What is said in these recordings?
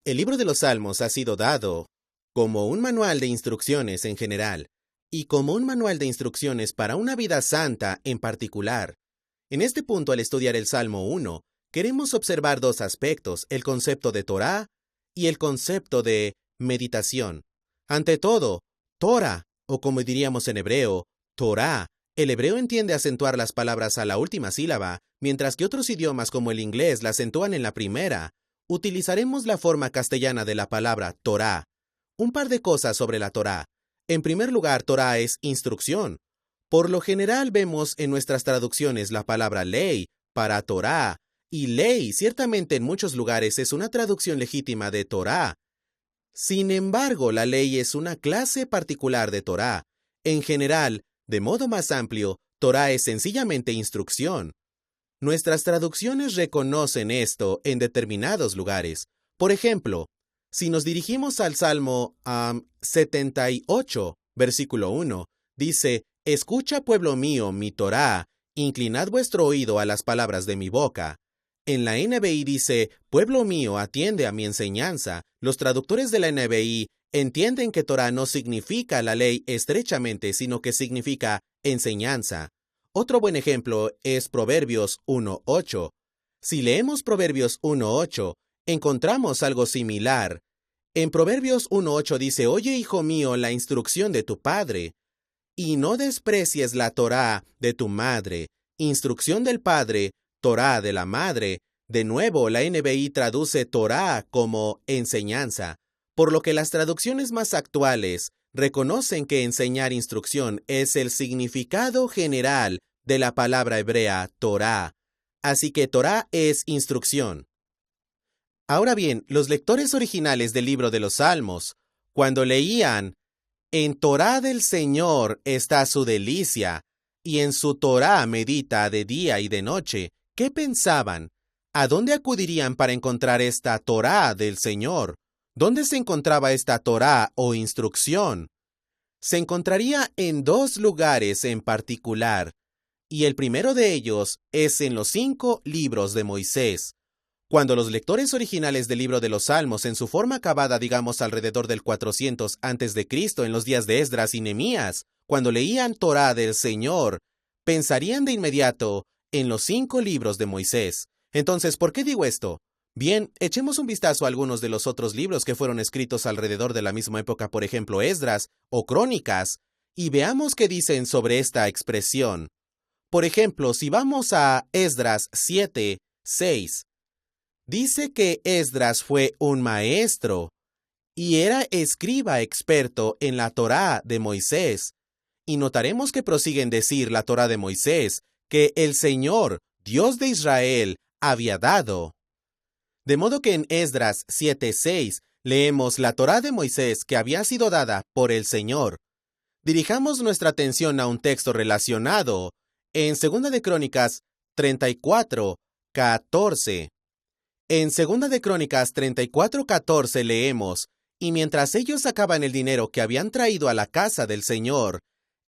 El libro de los Salmos ha sido dado como un manual de instrucciones en general y como un manual de instrucciones para una vida santa en particular. En este punto, al estudiar el Salmo 1, queremos observar dos aspectos, el concepto de Torah y el concepto de meditación. Ante todo, Torah, o como diríamos en hebreo, Torah. El hebreo entiende acentuar las palabras a la última sílaba, mientras que otros idiomas como el inglés la acentúan en la primera. Utilizaremos la forma castellana de la palabra Torah. Un par de cosas sobre la Torah. En primer lugar, Torah es instrucción. Por lo general vemos en nuestras traducciones la palabra ley para Torah, y ley ciertamente en muchos lugares es una traducción legítima de Torah. Sin embargo, la ley es una clase particular de Torah. En general, de modo más amplio, Torah es sencillamente instrucción. Nuestras traducciones reconocen esto en determinados lugares. Por ejemplo, si nos dirigimos al Salmo 78, versículo 1, dice: «Escucha, pueblo mío, mi Torah, inclinad vuestro oído a las palabras de mi boca». En la NBI dice: «Pueblo mío, atiende a mi enseñanza». Los traductores de la NBI entienden que Torah no significa la ley estrechamente, sino que significa enseñanza. Otro buen ejemplo es Proverbios 1:8. Si leemos Proverbios 1:8, encontramos algo similar. En Proverbios 1:8 dice: «Oye, hijo mío, la instrucción de tu padre, y no desprecies la Torá de tu madre». Instrucción del padre, Torá de la madre. De nuevo, la NBI traduce Torá como enseñanza, por lo que las traducciones más actuales reconocen que enseñar instrucción es el significado general de la palabra hebrea Torá. Así que Torá es instrucción. Ahora bien, los lectores originales del libro de los Salmos, cuando leían: «En Torá del Señor está su delicia, y en su Torá medita de día y de noche», ¿qué pensaban? ¿A dónde acudirían para encontrar esta Torá del Señor? ¿Dónde se encontraba esta Torá o instrucción? Se encontraría en dos lugares en particular, y el primero de ellos es en los 5 libros de Moisés. Cuando los lectores originales del libro de los Salmos, en su forma acabada, digamos alrededor del 400 a.C., en los días de Esdras y Nehemías, cuando leían Torá del Señor, pensarían de inmediato en los 5 libros de Moisés. Entonces, ¿por qué digo esto? Bien, echemos un vistazo a algunos de los otros libros que fueron escritos alrededor de la misma época, por ejemplo, Esdras o Crónicas, y veamos qué dicen sobre esta expresión. Por ejemplo, si vamos a Esdras 7:6, dice que Esdras fue un maestro y era escriba experto en la Torá de Moisés. Y notaremos que prosigue en decir la Torá de Moisés, que el Señor, Dios de Israel, había dado. De modo que en Esdras 7:6 leemos la Torá de Moisés que había sido dada por el Señor. Dirijamos nuestra atención a un texto relacionado en 2 de Crónicas 34:14. En 2 de Crónicas 34:14 leemos: «Y mientras ellos sacaban el dinero que habían traído a la casa del Señor,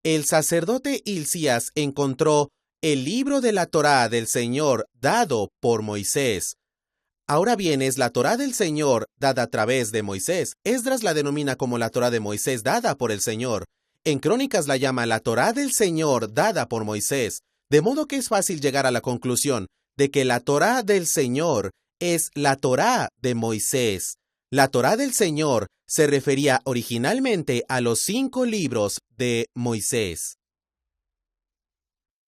el sacerdote Hilcías encontró el libro de la Torá del Señor dado por Moisés». Ahora bien, es la Torá del Señor dada a través de Moisés. Esdras la denomina como la Torá de Moisés dada por el Señor. En Crónicas la llama la Torá del Señor dada por Moisés. De modo que es fácil llegar a la conclusión de que la Torá del Señor es la Torá de Moisés. La Torá del Señor se refería originalmente a los 5 libros de Moisés.